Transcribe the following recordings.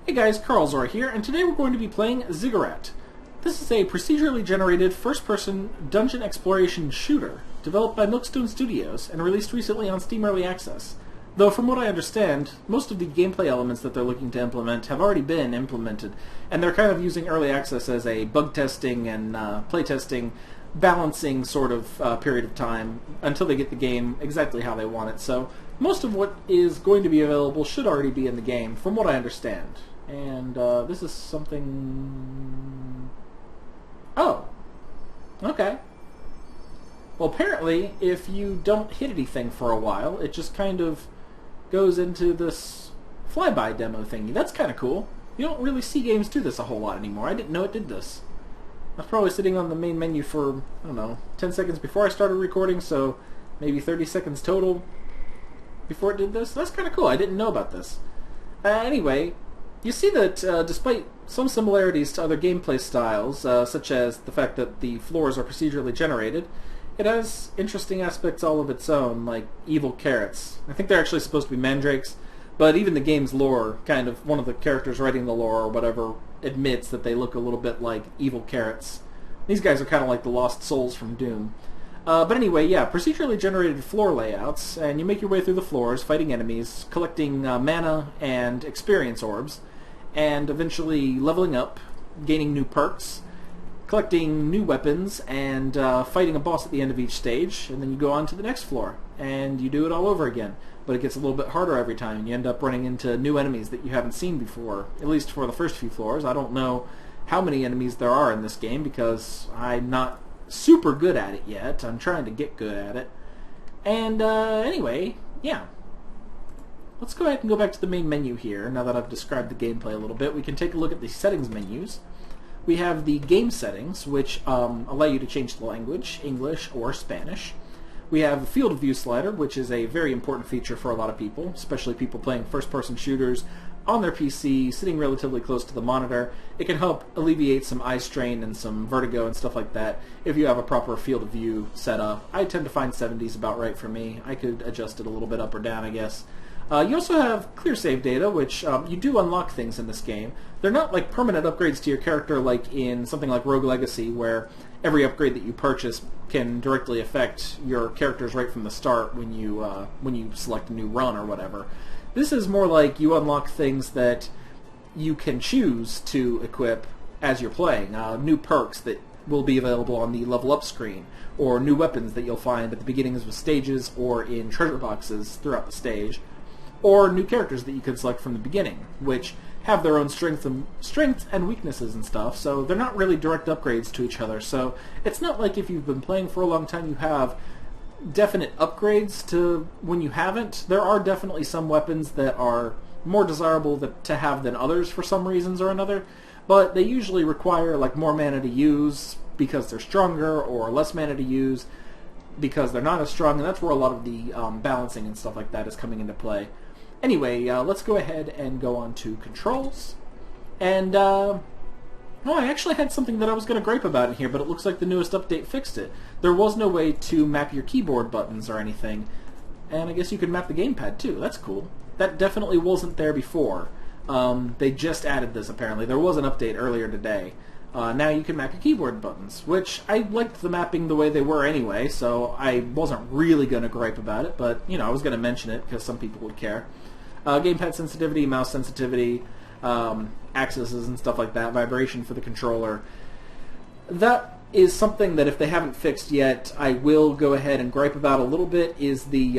Hey guys, Carlz0r here, and today we're going to be playing Ziggurat. This is a procedurally generated first-person dungeon exploration shooter developed by Milkstone Studios and released recently on Steam Early Access. Though from what I understand, most of the gameplay elements that they're looking to implement have already been implemented, and they're kind of using Early Access as a bug testing and playtesting balancing sort of period of time until they get the game exactly how they want it. So most of what is going to be available should already be in the game, from what I understand. And this is something... Oh! Okay. Well, apparently, if you don't hit anything for a while, it just kind of goes into this flyby demo thingy. That's kind of cool. You don't really see games do this a whole lot anymore. I didn't know it did this. I was probably sitting on the main menu for, I don't know, 10 seconds before I started recording, so maybe 30 seconds total before it did this. That's kind of cool. I didn't know about this. Anyway, you see that despite some similarities to other gameplay styles, such as the fact that the floors are procedurally generated, it has interesting aspects all of its own, like evil carrots. I think they're actually supposed to be mandrakes, but even the game's lore, kind of, one of the characters writing the lore or whatever, admits that they look a little bit like evil carrots. These guys are kind of like the lost souls from Doom. But anyway, yeah, procedurally generated floor layouts, and you make your way through the floors, fighting enemies, collecting mana and experience orbs, and eventually leveling up, gaining new perks, collecting new weapons, and fighting a boss at the end of each stage, and then you go on to the next floor, and you do it all over again. But it gets a little bit harder every time, and you end up running into new enemies that you haven't seen before, at least for the first few floors. I don't know how many enemies there are in this game, because I'm not super good at it yet. I'm trying to get good at it. And anyway, yeah. Let's go ahead and go back to the main menu here. Now that I've described the gameplay a little bit, we can take a look at the settings menus. We have the game settings, which allow you to change the language, English or Spanish. We have the field of view slider, which is a very important feature for a lot of people, especially people playing first-person shooters on their PC, sitting relatively close to the monitor. It can help alleviate some eye strain and some vertigo and stuff like that if you have a proper field of view set up. I tend to find 70 is about right for me. I could adjust it a little bit up or down, I guess. You also have clear save data, which you do unlock things in this game. They're not like permanent upgrades to your character like in something like Rogue Legacy, where every upgrade that you purchase can directly affect your characters right from the start when you select a new run or whatever. This is more like you unlock things that you can choose to equip as you're playing. New perks that will be available on the level up screen, or new weapons that you'll find at the beginnings of stages or in treasure boxes throughout the stage, or new characters that you can select from the beginning, which have their own strengths and weaknesses and stuff, so they're not really direct upgrades to each other. So it's not like if you've been playing for a long time you have definite upgrades to when you haven't. There are definitely some weapons that are more desirable to have than others for some reasons or another, but they usually require like more mana to use because they're stronger, or less mana to use because they're not as strong, and that's where a lot of the balancing and stuff like that is coming into play. Anyway, let's go ahead and go on to controls. And, I actually had something that I was going to gripe about in here, but it looks like the newest update fixed it. There was no way to map your keyboard buttons or anything, and I guess you could map the gamepad too. That's cool. That definitely wasn't there before. They just added this, apparently. There was an update earlier today. Now you can map your keyboard buttons, which I liked the mapping the way they were anyway, so I wasn't really going to gripe about it, but, I was going to mention it because some people would care. Gamepad sensitivity, mouse sensitivity, axes and stuff like that, vibration for the controller. That is something that if they haven't fixed yet, I will go ahead and gripe about a little bit, is the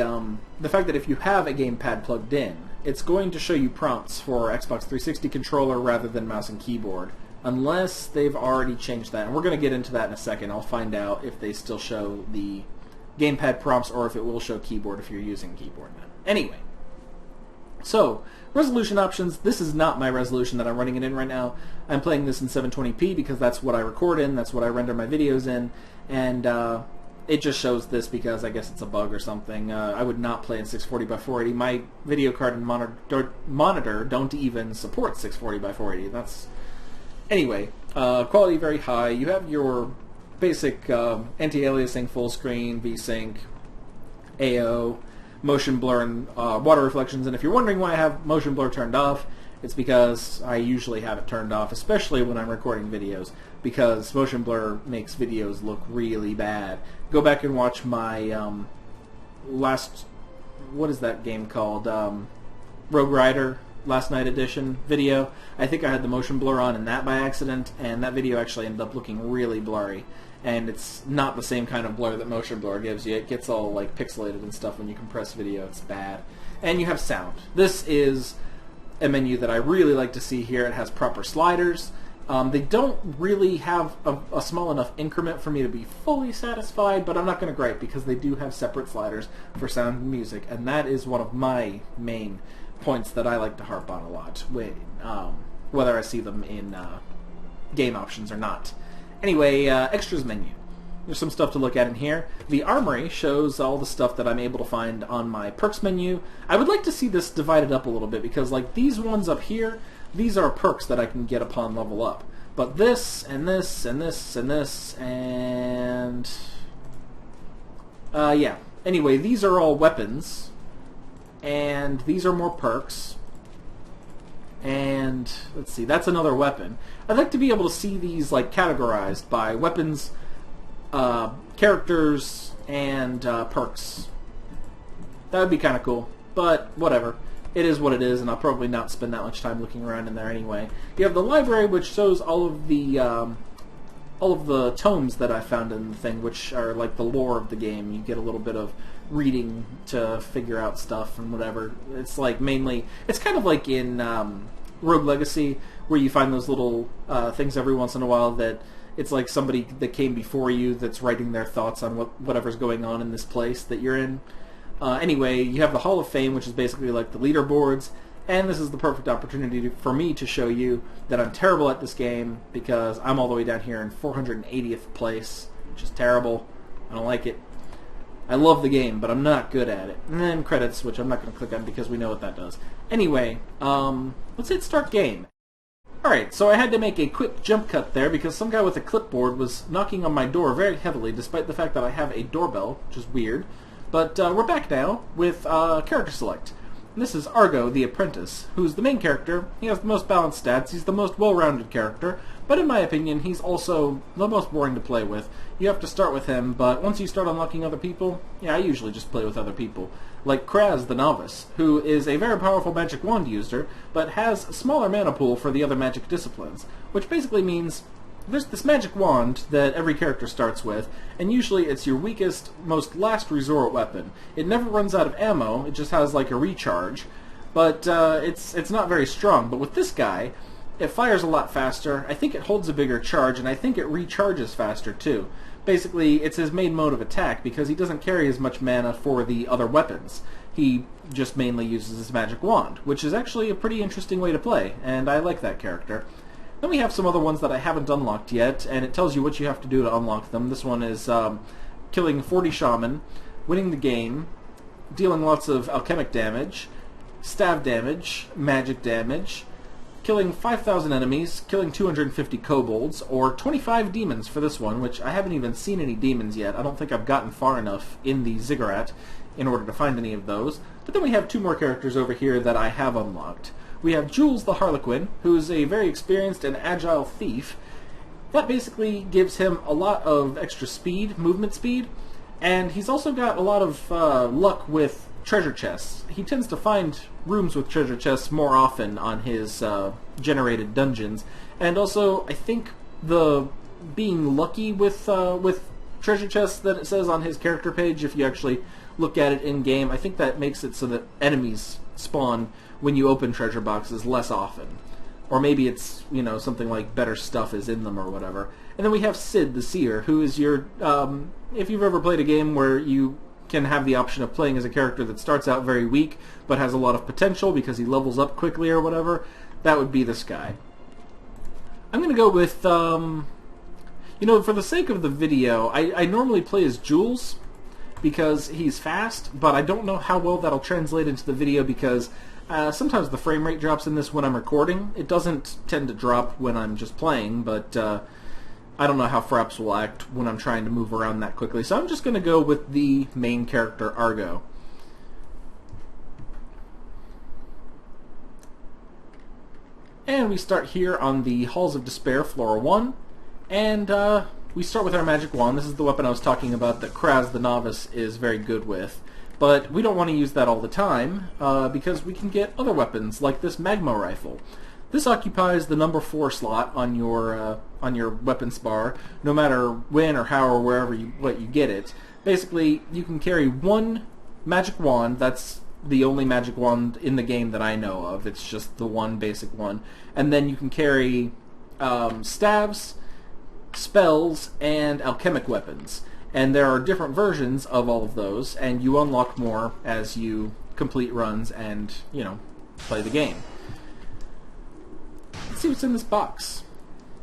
fact that if you have a gamepad plugged in, it's going to show you prompts for Xbox 360 controller rather than mouse and keyboard, unless they've already changed that. And we're going to get into that in a second. I'll find out if they still show the gamepad prompts or if it will show keyboard if you're using keyboard now. Anyway. So, resolution options. This is not my resolution that I'm running it in right now. I'm playing this in 720p because that's what I record in, that's what I render my videos in, and it just shows this because I guess it's a bug or something. I would not play in 640x480. My video card and monitor don't even support 640x480. That's... Anyway, quality very high. You have your basic anti-aliasing, full screen, VSync, AO, motion blur and water reflections. And if you're wondering why I have motion blur turned off, it's because I usually have it turned off, especially when I'm recording videos, because motion blur makes videos look really bad. Go back and watch my last, what is that game called? Rogue Rider Last Night Edition video. I think I had the motion blur on in that by accident, and that video actually ended up looking really blurry. And it's not the same kind of blur that motion blur gives you. It gets all like pixelated and stuff when you compress video. It's bad. And you have sound. This is a menu that I really like to see here. It has proper sliders. They don't really have a small enough increment for me to be fully satisfied, but I'm not going to gripe because they do have separate sliders for sound and music, and that is one of my main points that I like to harp on a lot, whether I see them in game options or not. Anyway, extras menu. There's some stuff to look at in here. The armory shows all the stuff that I'm able to find on my perks menu. I would like to see this divided up a little bit because like these ones up here, these are perks that I can get upon level up. But this, and this, and this, and this, and yeah. Anyway, these are all weapons, and these are more perks. And let's see, that's another weapon. I'd like to be able to see these like categorized by weapons, characters, and perks. That would be kind of cool, but whatever. It is what it is, and I'll probably not spend that much time looking around in there anyway. You have the library, which shows all of the tomes that I found in the thing, which are like the lore of the game. You get a little bit of reading to figure out stuff and whatever. It's like mainly, it's kind of like in Rogue Legacy, where you find those little things every once in a while that it's like somebody that came before you that's writing their thoughts on whatever's going on in this place that you're in. Anyway, you have the Hall of Fame, which is basically like the leaderboards, and this is the perfect opportunity for me to show you that I'm terrible at this game because I'm all the way down here in 480th place, which is terrible. I don't like it. I love the game, but I'm not good at it. And then credits, which I'm not going to click on because we know what that does. Anyway, let's hit start game. Alright, so I had to make a quick jump cut there because some guy with a clipboard was knocking on my door very heavily, despite the fact that I have a doorbell, which is weird. But we're back now with character select. And this is Argo, the apprentice, who's the main character. He has the most balanced stats. He's the most well-rounded character. But in my opinion, he's also the most boring to play with. You have to start with him, but once you start unlocking other people, yeah, I usually just play with other people. Like Carlz0r, the novice, who is a very powerful magic wand user, but has a smaller mana pool for the other magic disciplines, which basically means there's this magic wand that every character starts with, and usually it's your weakest, most last resort weapon. It never runs out of ammo, it just has like a recharge, but it's not very strong. But with this guy, it fires a lot faster, I think it holds a bigger charge, and I think it recharges faster too. Basically, it's his main mode of attack because he doesn't carry as much mana for the other weapons. He just mainly uses his magic wand, which is actually a pretty interesting way to play, and I like that character. Then we have some other ones that I haven't unlocked yet, and it tells you what you have to do to unlock them. This one is killing 40 shaman, winning the game, dealing lots of alchemic damage, stab damage, magic damage, killing 5,000 enemies, killing 250 kobolds, or 25 demons for this one, which I haven't even seen any demons yet. I don't think I've gotten far enough in the Ziggurat in order to find any of those. But then we have two more characters over here that I have unlocked. We have Jules the Harlequin, who's a very experienced and agile thief. That basically gives him a lot of extra speed, movement speed, and he's also got a lot of luck with treasure chests. He tends to find rooms with treasure chests more often on his generated dungeons, and also I think the being lucky with treasure chests that it says on his character page, if you actually look at it in-game, I think that makes it so that enemies spawn when you open treasure boxes less often. Or maybe it's, you know, something like better stuff is in them or whatever. And then we have Sid the Seer, who is your, if you've ever played a game where you can have the option of playing as a character that starts out very weak but has a lot of potential because he levels up quickly or whatever, that would be this guy. I'm going to go with, you know, for the sake of the video, I normally play as Jules because he's fast, but I don't know how well that'll translate into the video because sometimes the frame rate drops in this when I'm recording. It doesn't tend to drop when I'm just playing, but I don't know how fraps will act when I'm trying to move around that quickly. So I'm just going to go with the main character, Argo. And we start here on the Halls of Despair, floor 1, and we start with our magic wand. This is the weapon I was talking about that Carlz0r the Novice is very good with. But we don't want to use that all the time, because we can get other weapons, like this magma rifle. This occupies the number 4 slot on your weapons bar, no matter when or how or wherever you get it. Basically, you can carry one magic wand. That's the only magic wand in the game that I know of. It's just the one basic one. And then you can carry staves, spells, and alchemic weapons. And there are different versions of all of those, and you unlock more as you complete runs and, play the game. Let's see what's in this box.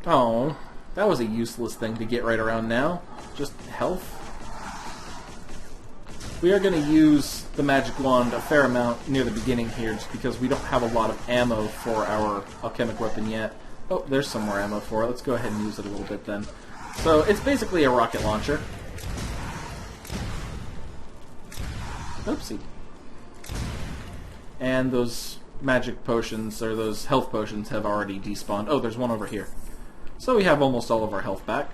Oh, that was a useless thing to get right around now. Just health. We are going to use the magic wand a fair amount near the beginning here, just because we don't have a lot of ammo for our alchemic weapon yet. Oh, there's some more ammo for it. Let's go ahead and use it a little bit then. So it's basically a rocket launcher. Oopsie. And those magic potions, or those health potions, have already despawned. Oh, there's one over here. So we have almost all of our health back.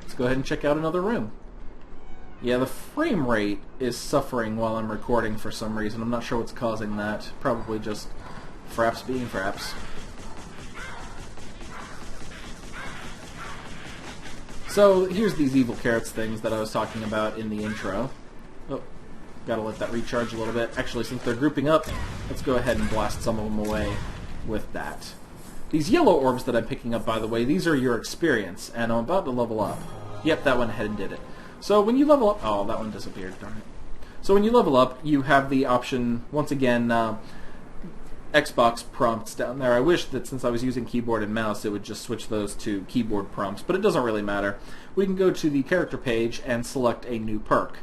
Let's go ahead and check out another room. Yeah, the frame rate is suffering while I'm recording for some reason. I'm not sure what's causing that. Probably just fraps being fraps. So here's these evil carrots things that I was talking about in the intro. Oh, gotta let that recharge a little bit. Actually, since they're grouping up, let's go ahead and blast some of them away with that. These yellow orbs that I'm picking up, by the way, these are your experience, and I'm about to level up. Yep, that went ahead and did it. So when you level up... Oh, that one disappeared, darn it. So when you level up, you have the option, once again, Xbox prompts down there. I wish that since I was using keyboard and mouse, it would just switch those to keyboard prompts, but it doesn't really matter. We can go to the character page and select a new perk.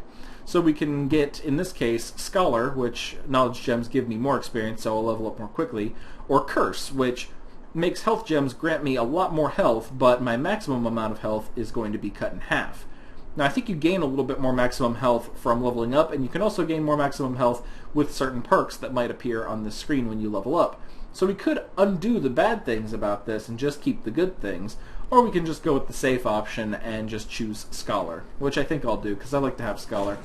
So we can get, in this case, Scholar, which knowledge gems give me more experience, so I'll level up more quickly, or Curse, which makes health gems grant me a lot more health, but my maximum amount of health is going to be cut in half. Now, I think you gain a little bit more maximum health from leveling up, and you can also gain more maximum health with certain perks that might appear on the screen when you level up. So we could undo the bad things about this and just keep the good things, or we can just go with the safe option and just choose Scholar, which I think I'll do, because I like to have Scholar.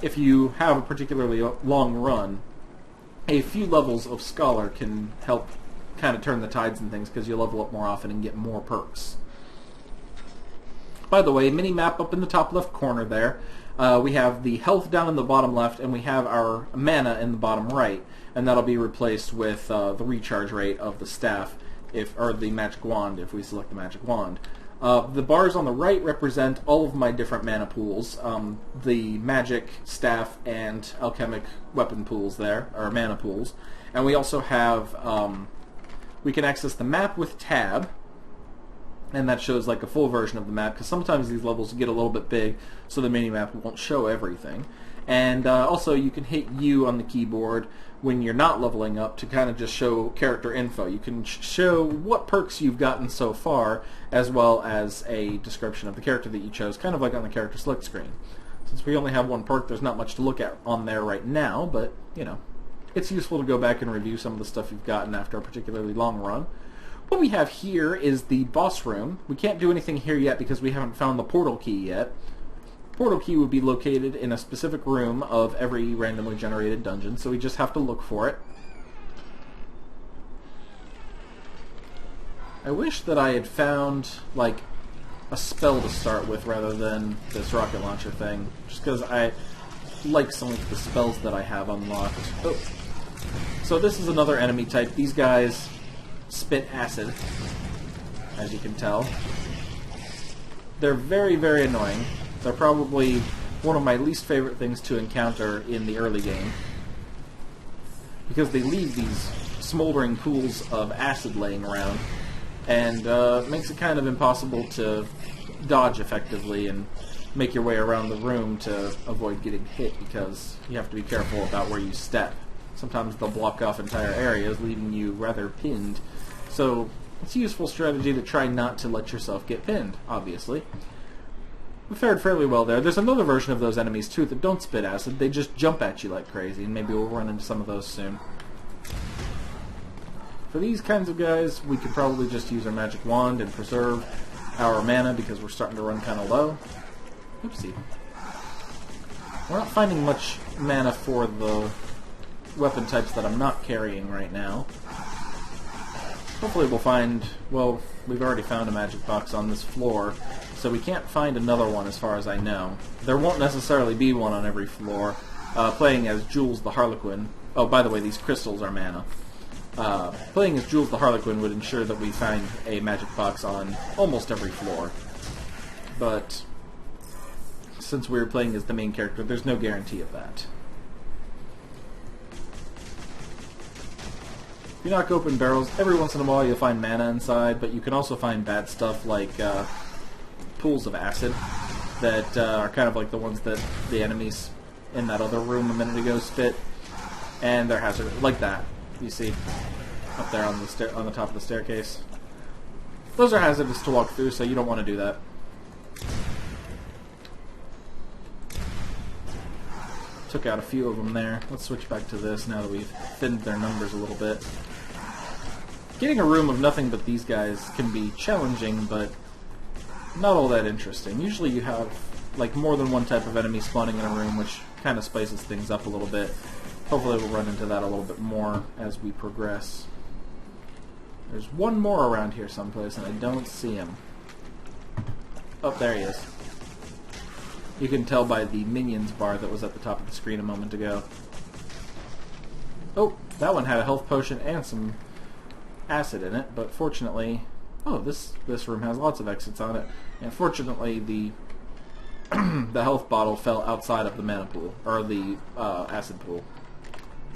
If you have a particularly long run, a few levels of Scholar can help kind of turn the tides and things, because you level up more often and get more perks. By the way, mini-map up in the top left corner there. We have the health down in the bottom left, and we have our mana in the bottom right, and that'll be replaced with the recharge rate of the staff, or the magic wand, if we select the magic wand. The bars on the right represent all of my different mana pools, the magic, staff, and alchemic weapon pools there, or mana pools. And we also have, we can access the map with tab, and that shows like a full version of the map, because sometimes these levels get a little bit big, so the mini-map won't show everything. And also you can hit U on the keyboard when you're not leveling up to kind of just show character info. You can show what perks you've gotten so far, as well as a description of the character that you chose, kind of like on the character select screen. Since we only have one perk, there's not much to look at on there right now, but, it's useful to go back and review some of the stuff you've gotten after a particularly long run. What we have here is the boss room. We can't do anything here yet because we haven't found the portal key yet. Portal key would be located in a specific room of every randomly generated dungeon, so we just have to look for it. I wish that I had found, like, a spell to start with rather than this rocket launcher thing, just because I like some of the spells that I have unlocked. Oh. So this is another enemy type. These guys spit acid, as you can tell. They're very, very annoying. They're probably one of my least favorite things to encounter in the early game, because they leave these smoldering pools of acid laying around, and makes it kind of impossible to dodge effectively and make your way around the room to avoid getting hit, because you have to be careful about where you step. Sometimes they'll block off entire areas, leaving you rather pinned. So it's a useful strategy to try not to let yourself get pinned, obviously. We fared fairly well there. There's another version of those enemies, too, that don't spit acid. They just jump at you like crazy, and maybe we'll run into some of those soon. For these kinds of guys, we could probably just use our magic wand and preserve our mana because we're starting to run kind of low. Oopsie. We're not finding much mana for the weapon types that I'm not carrying right now. Hopefully we'll find, well, we've already found a magic box on this floor, so we can't find another one as far as I know. There won't necessarily be one on every floor. Playing as Jules the Harlequin, oh, by the way, these crystals are mana. Playing as Jules the Harlequin would ensure that we find a magic box on almost every floor. But since we're playing as the main character, there's no guarantee of that. If you knock open barrels, every once in a while you'll find mana inside, but you can also find bad stuff like pools of acid that are kind of like the ones that the enemies in that other room a minute ago spit, and they're hazardous, like that. You see up there on the top of the staircase. Those are hazardous to walk through, so you don't want to do that. Took out a few of them there. Let's switch back to this now that we've thinned their numbers a little bit. Getting a room of nothing but these guys can be challenging, but not all that interesting. Usually you have like more than one type of enemy spawning in a room, which kind of spices things up a little bit. Hopefully we'll run into that a little bit more as we progress. There's one more around here someplace, and I don't see him. Oh, there he is. You can tell by the minions bar that was at the top of the screen a moment ago. Oh, that one had a health potion and some acid in it, but fortunately... Oh, this room has lots of exits on it. And fortunately, the the health bottle fell outside of the mana pool, or the acid pool.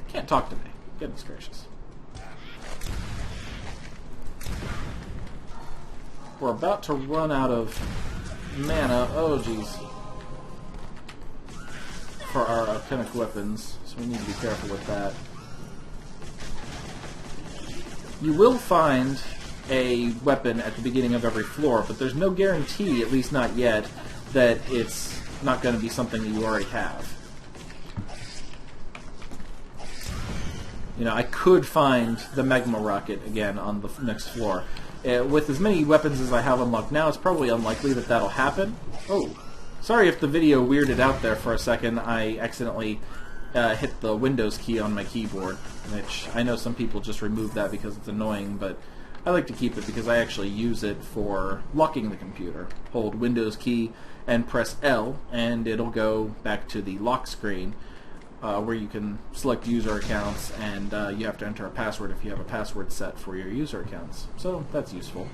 Can't talk to me. Goodness gracious. We're about to run out of mana. Oh, jeez. For our alchemic weapons, so we need to be careful with that. You will find a weapon at the beginning of every floor, but there's no guarantee, at least not yet, that it's not going to be something that you already have. You know, I could find the magma rocket again on the next floor. With as many weapons as I have unlocked now, it's probably unlikely that that'll happen. Oh, sorry if the video weirded out there for a second. I accidentally hit the Windows key on my keyboard, which I know some people just remove that because it's annoying, but I like to keep it because I actually use it for locking the computer. Hold Windows key and press L, and it'll go back to the lock screen, where you can select user accounts, and you have to enter a password if you have a password set for your user accounts. So that's useful.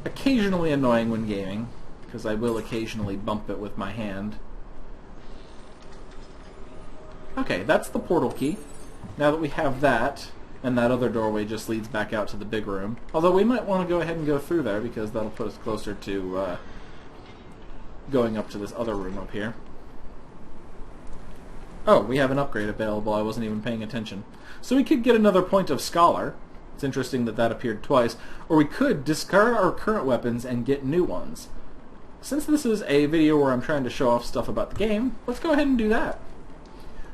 Occasionally annoying when gaming, because I will occasionally bump it with my hand. Okay, that's the portal key. Now that we have that, and that other doorway just leads back out to the big room. Although we might want to go ahead and go through there, because that'll put us closer to going up to this other room up here. Oh, we have an upgrade available. I wasn't even paying attention. So we could get another point of Scholar. It's interesting that that appeared twice. Or we could discard our current weapons and get new ones. Since this is a video where I'm trying to show off stuff about the game, let's go ahead and do that.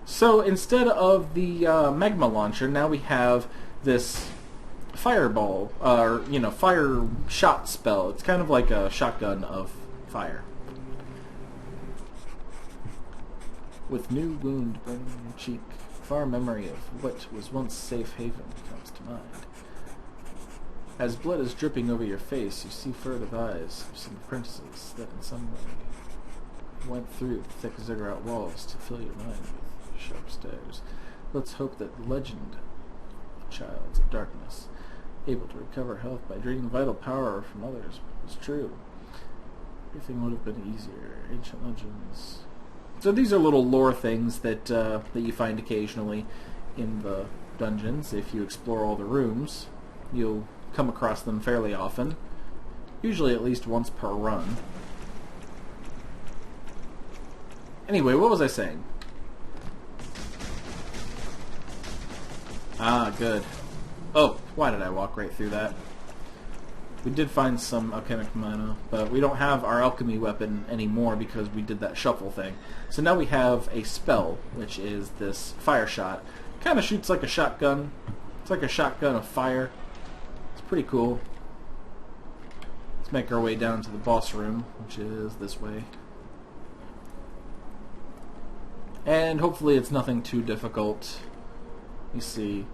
So instead of the magma launcher, now we have this fireball, or, you know, fire shot spell. It's kind of like a shotgun of fire. With new wound burning in your cheek, far memory of what was once safe haven comes to mind. As blood is dripping over your face, you see furtive eyes of some apprentices that in some way went through the thick Ziggurat walls to fill your mind with sharp stares. Let's hope that the legend of Childs of Darkness, able to recover health by draining vital power from others, was true. Everything would have been easier. Ancient legends... So these are little lore things that you find occasionally in the dungeons. If you explore all the rooms, you'll come across them fairly often, usually at least once per run. Anyway, what was I saying? Ah, good. Oh, why did I walk right through that? We did find some alchemic mana, but we don't have our alchemy weapon anymore because we did that shuffle thing. So now we have a spell, which is this fire shot. Kind of shoots like a shotgun, It's like a shotgun of fire. It's pretty cool. Let's make our way down to the boss room, which is this way. And hopefully it's nothing too difficult. You see.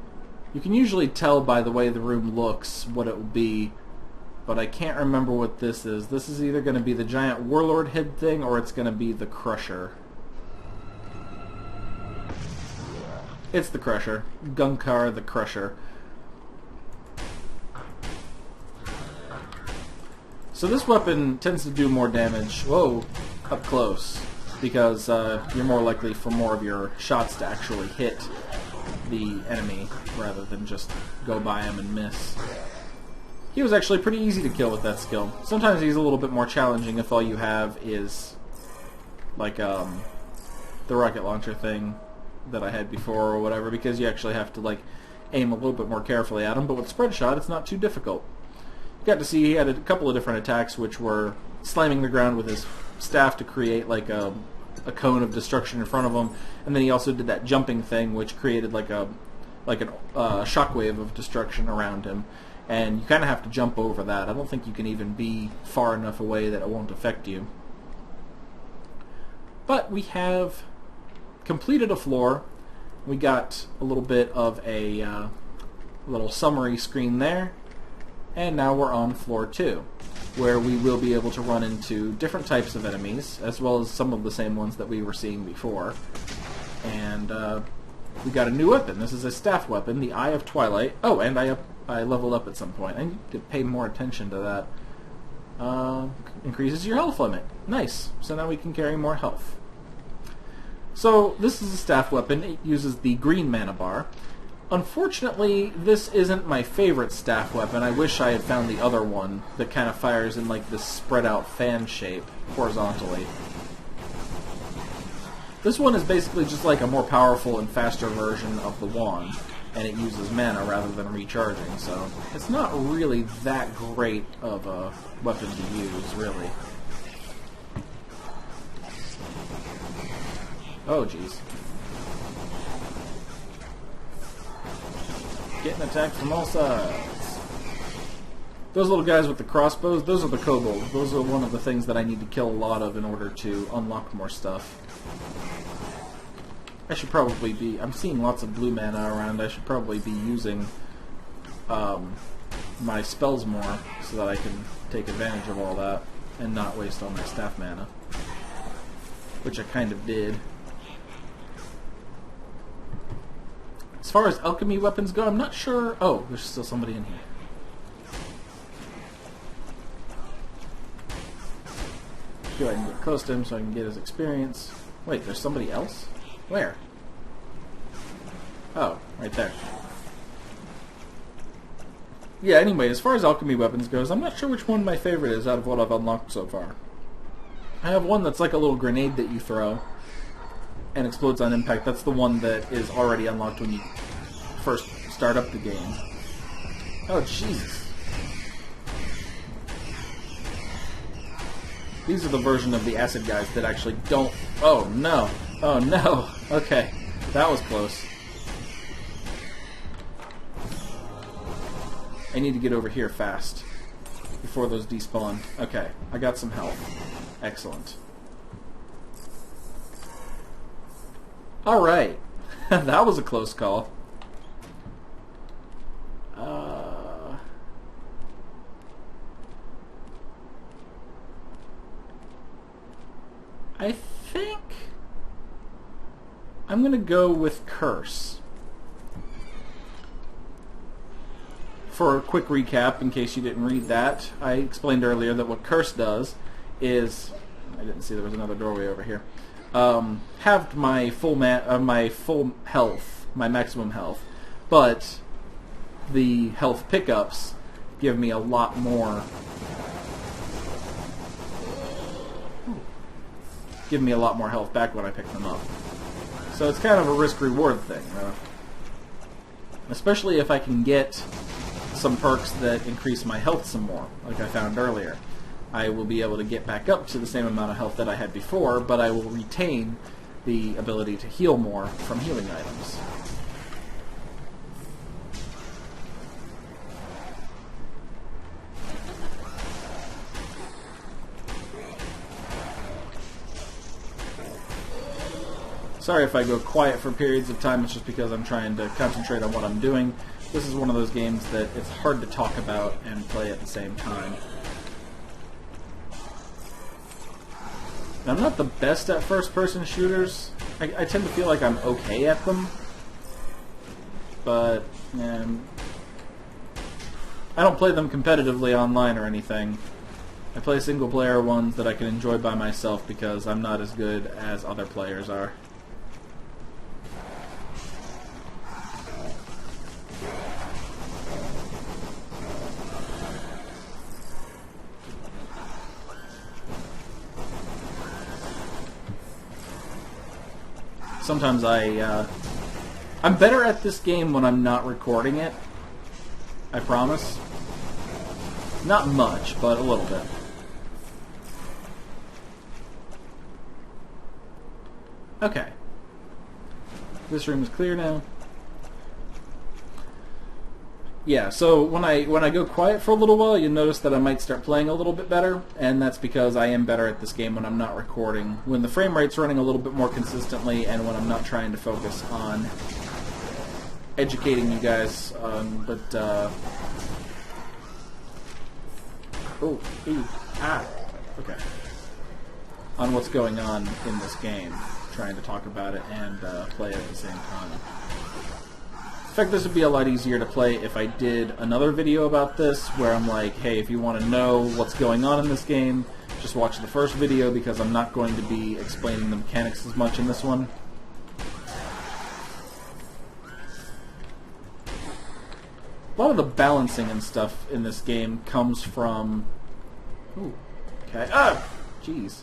You can usually tell by the way the room looks what it will be, but I can't remember what this is. This is either going to be the giant warlord head thing, or it's going to be the crusher. It's the crusher. Carlz0r the crusher. So this weapon tends to do more damage, whoa, up close, because you're more likely for more of your shots to actually hit the enemy rather than just go by him and miss. He was actually pretty easy to kill with that skill. Sometimes he's a little bit more challenging if all you have is like the rocket launcher thing that I had before or whatever, because you actually have to like aim a little bit more carefully at him, but with spread shot it's not too difficult. You got to see he had a couple of different attacks which were slamming the ground with his staff to create like a cone of destruction in front of him, and then he also did that jumping thing which created like a shockwave of destruction around him, and you kind of have to jump over that. I don't think you can even be far enough away that it won't affect you. But we have completed a floor. We got a little bit of a little summary screen there, and now we're on floor 2, where we will be able to run into different types of enemies, as well as some of the same ones that we were seeing before. And we got a new weapon. This is a staff weapon, the Eye of Twilight. Oh, and I leveled up at some point. I need to pay more attention to that. Increases your health limit. Nice. So now we can carry more health. So this is a staff weapon. It uses the green mana bar. Unfortunately, this isn't my favorite staff weapon. I wish I had found the other one that kind of fires in like this spread out fan shape horizontally. This one is basically just like a more powerful and faster version of the wand, and it uses mana rather than recharging, so it's not really that great of a weapon to use, really. Oh, jeez. Getting attacked from all sides. Those little guys with the crossbows, those are the kobolds. Those are one of the things that I need to kill a lot of in order to unlock more stuff. I should probably be... I'm seeing lots of blue mana around. I should probably be using my spells more so that I can take advantage of all that and not waste all my staff mana. Which I kind of did. As far as alchemy weapons go, I'm not sure... Oh, there's still somebody in here. Go ahead and get close to him so I can get his experience. Wait, there's somebody else? Where? Oh, right there. Yeah, anyway, as far as alchemy weapons goes, I'm not sure which one my favorite is out of what I've unlocked so far. I have one that's like a little grenade that you throw and explodes on impact. That's the one that is already unlocked when you first start up the game. Oh, Jesus. These are the version of the acid guys that actually don't... Oh, no. Oh, no. Okay. That was close. I need to get over here fast before those despawn. Okay. I got some health. Excellent. Alright. That was a close call. I think I'm going to go with Curse. For a quick recap, in case you didn't read that, I explained earlier that what Curse does is... I didn't see there was another doorway over here. Halved my full health, my maximum health, but the health pickups give me a lot more. Give me a lot more health back when I pick them up. So it's kind of a risk-reward thing, especially if I can get some perks that increase my health some more, like I found earlier. I will be able to get back up to the same amount of health that I had before, but I will retain the ability to heal more from healing items. Sorry if I go quiet for periods of time, it's just because I'm trying to concentrate on what I'm doing. This is one of those games that it's hard to talk about and play at the same time. I'm not the best at first-person shooters. I tend to feel like I'm okay at them. But, I don't play them competitively online or anything. I play single-player ones that I can enjoy by myself because I'm not as good as other players are. Sometimes I'm better at this game when I'm not recording it. I promise. Not much, but a little bit. Okay. This room is clear now. Yeah, so when I go quiet for a little while, you notice that I might start playing a little bit better, and that's because I am better at this game when I'm not recording. When the frame rate's running a little bit more consistently, and when I'm not trying to focus on educating you guys on, okay. On what's going on in this game, trying to talk about it and play it at the same time. In fact, this would be a lot easier to play if I did another video about this, where I'm like, hey, if you want to know what's going on in this game, just watch the first video, because I'm not going to be explaining the mechanics as much in this one. A lot of the balancing and stuff in this game comes from... Ooh, okay. Ah! Jeez.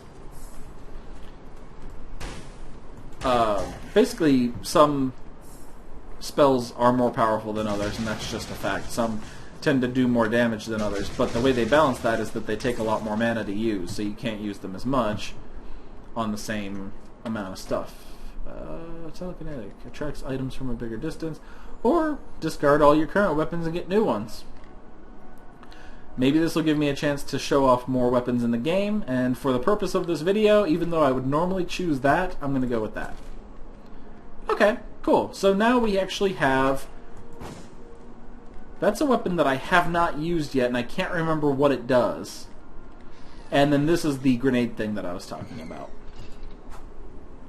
Basically, some spells are more powerful than others, and that's just a fact. Some tend to do more damage than others, but the way they balance that is that they take a lot more mana to use, so you can't use them as much on the same amount of stuff. Telekinetic. Attracts items from a bigger distance, or discard all your current weapons and get new ones. Maybe this will give me a chance to show off more weapons in the game, and for the purpose of this video, even though I would normally choose that, I'm going to go with that. Okay, cool. So now we actually have... That's a weapon that I have not used yet, and I can't remember what it does. And then this is the grenade thing that I was talking about.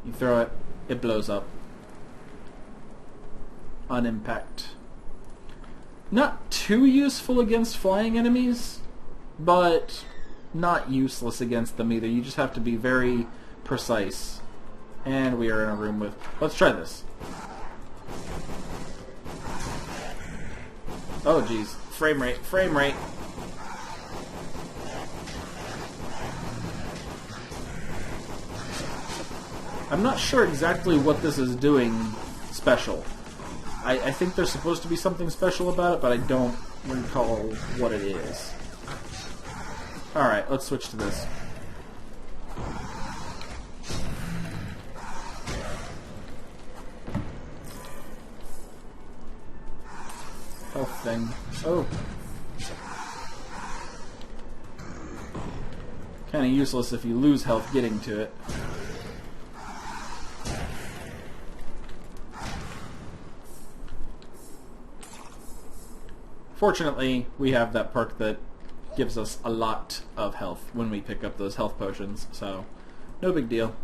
You throw it, it blows up. On impact. Not too useful against flying enemies, but not useless against them either. You just have to be very precise. And we are in a room with... Let's try this. Oh, jeez. Frame rate, frame rate. I'm not sure exactly what this is doing special. I think there's supposed to be something special about it, but I don't recall what it is. Alright, let's switch to this. Health thing. Oh. Kinda useless if you lose health getting to it. Fortunately, we have that perk that gives us a lot of health when we pick up those health potions, so no big deal.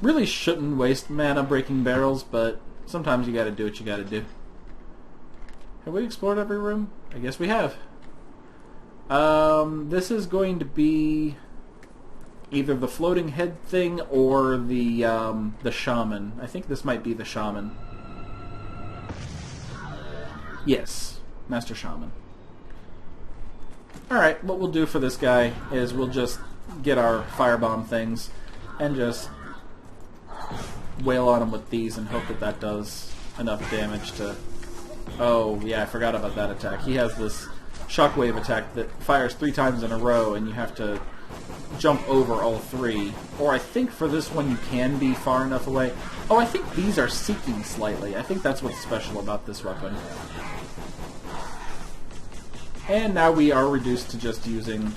Really shouldn't waste mana breaking barrels, but sometimes you gotta do what you gotta do. Have we explored every room? I guess we have. This is going to be either the floating head thing or the shaman. I think this might be the shaman. Yes. Master Shaman. Alright, what we'll do for this guy is we'll just get our firebomb things and just wail on him with these and hope that that does enough damage to... Oh, yeah, I forgot about that attack. He has this shockwave attack that fires 3 times in a row, and you have to jump over all 3. Or I think for this one you can be far enough away. Oh, I think these are seeking slightly. I think that's what's special about this weapon. And now we are reduced to just using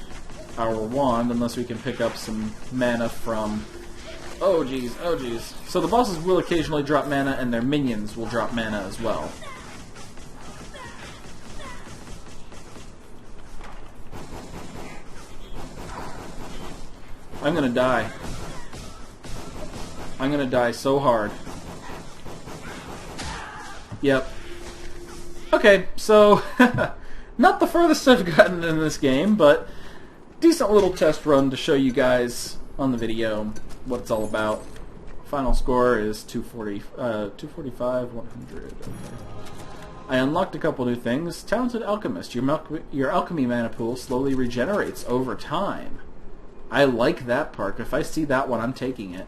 our wand, unless we can pick up some mana from... Oh jeez, oh jeez. So the bosses will occasionally drop mana, and their minions will drop mana as well. I'm gonna die. I'm gonna die so hard. Yep. Okay, so not the furthest I've gotten in this game, but decent little test run to show you guys on the video what it's all about. Final score is 245, 100. Okay. I unlocked a couple new things. Talented Alchemist. Your alchemy mana pool slowly regenerates over time. I like that part. If I see that one, I'm taking it.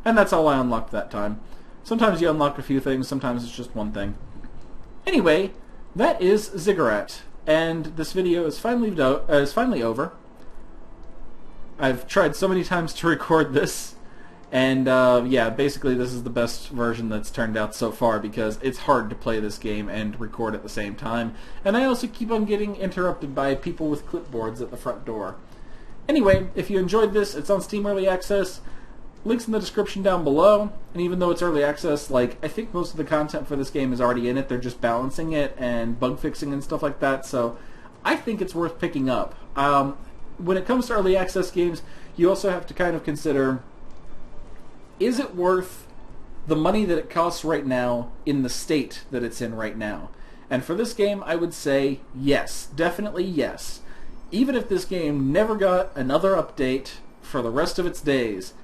And that's all I unlocked that time. Sometimes you unlock a few things, sometimes it's just one thing. Anyway, that is Ziggurat, and this video is finally over. I've tried so many times to record this, and yeah, basically this is the best version that's turned out so far because it's hard to play this game and record at the same time. And I also keep on getting interrupted by people with clipboards at the front door. Anyway, if you enjoyed this, it's on Steam Early Access. Links in the description down below, and even though it's early access, like, I think most of the content for this game is already in it. They're just balancing it and bug fixing and stuff like that, so I think it's worth picking up. When it comes to early access games, you also have to kind of consider, is it worth the money that it costs right now in the state that it's in right now? And for this game, I would say yes, definitely yes. Even if this game never got another update for the rest of its days,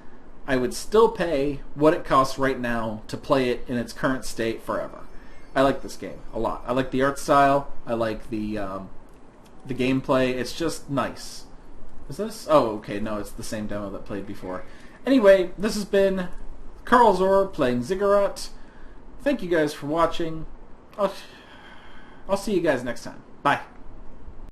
I would still pay what it costs right now to play it in its current state forever. I like this game a lot. I like the art style. I like the gameplay. It's just nice. Is this? Oh, okay. No, it's the same demo that played before. Anyway, this has been Carlz0r playing Ziggurat. Thank you guys for watching. I'll see you guys next time. Bye.